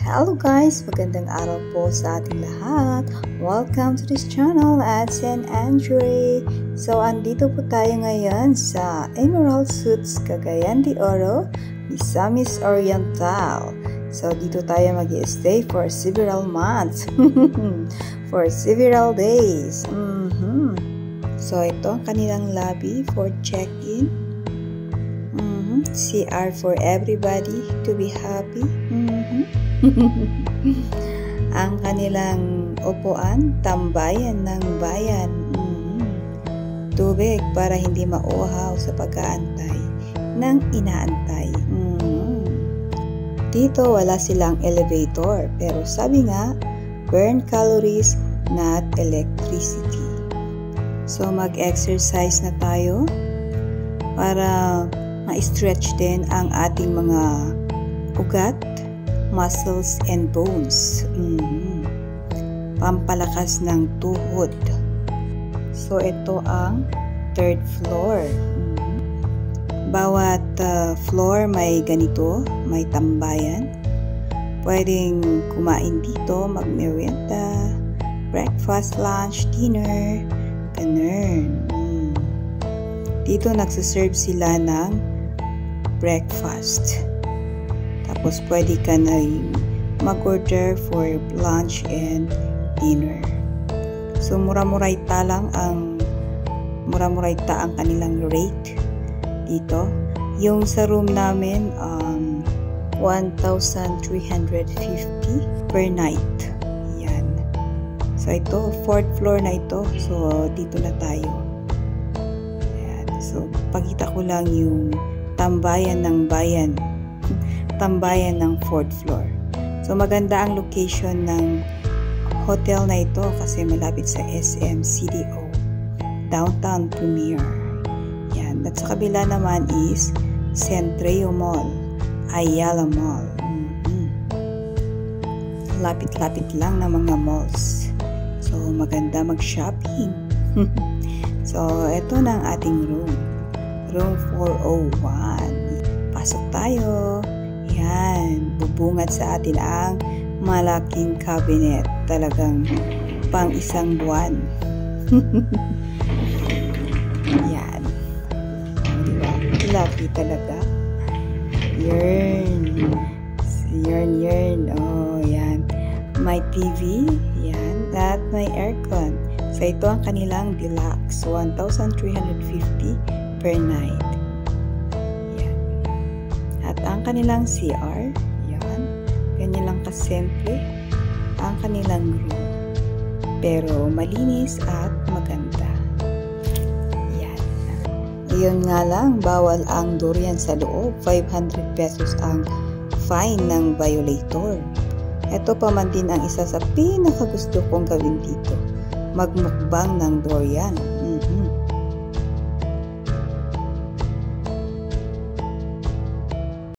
Hello guys! Magandang araw po sa ating lahat. Welcome to this channel at San Andre. So, andito po tayo ngayon sa Emerald Suites Cagayan de Oro, Misamis Oriental. So, dito tayo mag-i-stay for several months. For several days. So, ito ang kanilang lobby for check-in. CR for everybody to be happy. Ang kanilang upuan, tambayan ng bayan. Tubig para hindi mauhaw sa pag-aantay ng inaantay. Dito wala silang elevator, pero sabi nga, burn calories, not electricity. So mag-exercise na tayo para ma-stretch din ang ating mga ugat, muscles and bones. Pampalakas ng tuhod. So ito ang third floor. Bawat floor may ganito, may tambayan. Pwedeng kumain dito, mag-merienda, breakfast, lunch, dinner, ganun. Dito nagsaserve sila ng breakfast. Tapos pwede ka na mag-order for lunch and dinner. So mura-murayta lang ang kanilang rate dito. Yung sa room namin 1,350 per night. Yan. So ito, 4th floor na ito. So dito na tayo. Yan. So pakita ko lang yung tambayan ng bayan. Tambayan ng 4th floor. So maganda ang location ng hotel na ito kasi malapit sa SM CDO, Downtown Premier. Yan. At sa kabila naman is Centreo Mall, Ayala Mall. Lapit-lapit lang ng mga malls. So maganda mag-shopping. So ito na ang ating room. Room 401. Pasok tayo. Yan. Bubungad sa atin ang malaking cabinet. Talagang pang isang buwan. Yan. Diba? Lovely talaga. Yarn. Yarn. Oh, yan. May TV. Yan. At may aircon. So, ito ang kanilang deluxe. 1,350 per night. Yan. At ang kanilang CR, yan. Ganyan lang kasimple ang kanilang room. Pero malinis at maganda. Yan. Iyon nga lang, bawal ang durian sa loob. 500 pesos ang fine ng violator. Ito pa man din ang isa sa pinakagusto kong gawin dito. Magmukbang ng durian.